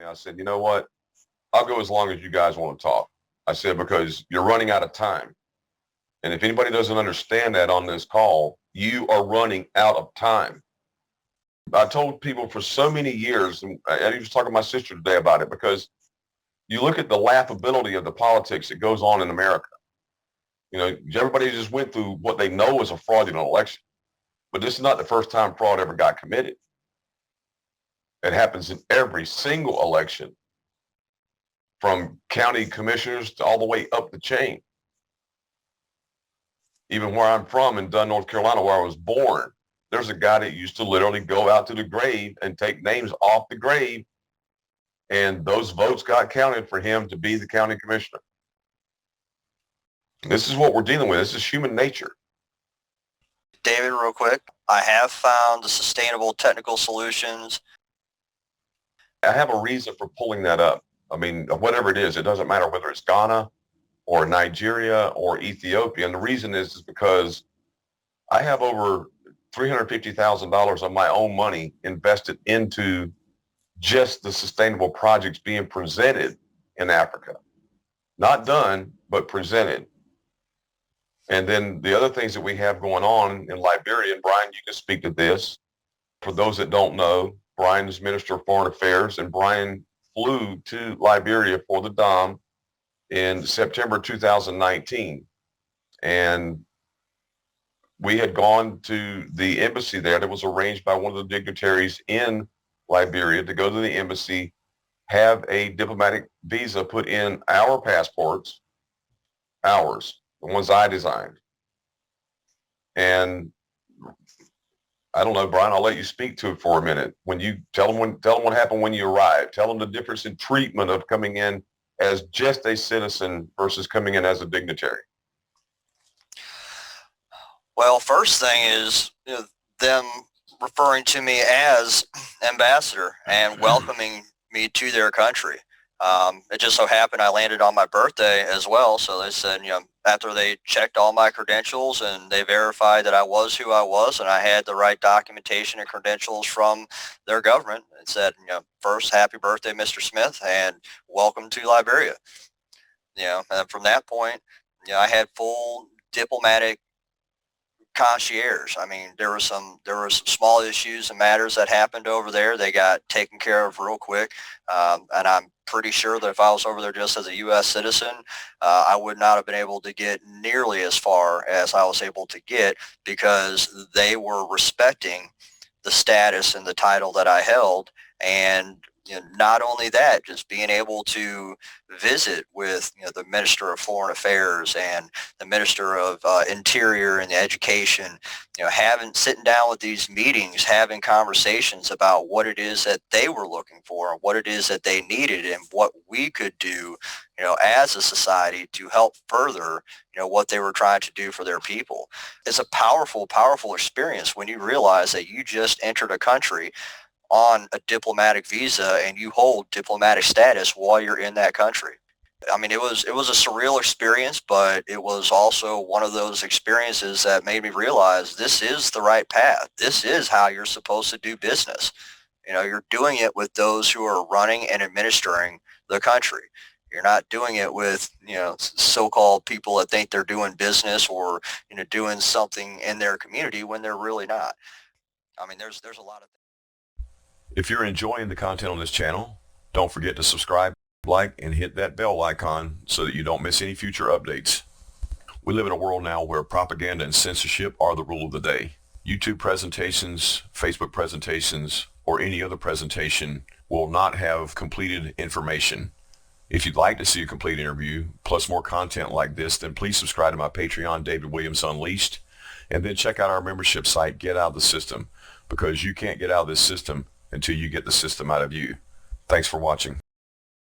I said, you know what? I'll go as long as you guys want to talk. I said, because you're running out of time. And if anybody doesn't understand that on this call, you are running out of time. I told people for so many years, and I was talking to my sister today about it, because you look at the laughability of the politics that goes on in America. You know, everybody just went through what they know is a fraudulent election. But this is not the first time fraud ever got committed. It happens in every single election, from county commissioners to all the way up the chain. Even where I'm from in Dunn, North Carolina, where I was born, there's a guy that used to literally go out to the grave and take names off the grave, and those votes got counted for him to be the county commissioner. This is what we're dealing with. This is human nature. David, real quick, I have found the sustainable technical solutions. I have a reason for pulling that up. I mean, whatever it is, it doesn't matter whether it's Ghana or Nigeria or Ethiopia. And the reason is because I have over $350,000 of my own money invested into just the sustainable projects being presented in Africa. Not done, but presented. And then the other things that we have going on in Liberia, and Brian, you can speak to this. For those that don't know, Brian is Minister of Foreign Affairs, and Brian flew to Liberia for the DOM in September 2019. And we had gone to the embassy there that was arranged by one of the dignitaries in Liberia to go to the embassy, have a diplomatic visa put in our passports, ours, the ones I designed. And I don't know, Brian, I'll let you speak to it for a minute. When you tell them what happened when you arrived, tell them the difference in treatment of coming in as just a citizen versus coming in as a dignitary. Well, first thing is them referring to me as ambassador and welcoming me to their country. It just so happened I landed on my birthday as well. So they said, after they checked all my credentials and they verified that I was who I was and I had the right documentation and credentials from their government, it said, first, happy birthday, Mr. Smith, and welcome to Liberia. And from that point, I had full diplomatic concierge. I mean, there were some small issues and matters that happened over there. They got taken care of real quick. And I'm pretty sure that if I was over there just as a U.S. citizen, I would not have been able to get nearly as far as I was able to get, because they were respecting the status and the title that I held. And not only that, just being able to visit with the Minister of Foreign Affairs and the Minister of Interior and Education, sitting down with these meetings, having conversations about what it is that they were looking for, what it is that they needed, and what we could do, as a society to help further, what they were trying to do for their people. It's a powerful, powerful experience when you realize that you just entered a country on a diplomatic visa and you hold diplomatic status while you're in that country. I mean, it was a surreal experience, but it was also one of those experiences that made me realize this is the right path. This is how you're supposed to do business. You're doing it with those who are running and administering the country. You're not doing it with, so-called people that think they're doing business or, doing something in their community when they're really not. I mean, there's a lot of things. If you're enjoying the content on this channel, don't forget to subscribe, like, and hit that bell icon so that you don't miss any future updates. We live in a world now where propaganda and censorship are the rule of the day. YouTube presentations, Facebook presentations, or any other presentation will not have completed information. If you'd like to see a complete interview, plus more content like this, then please subscribe to my Patreon, David Williams Unleashed, and then check out our membership site, Get Out of the System, because you can't get out of this system until you get the system out of you. Thanks for watching.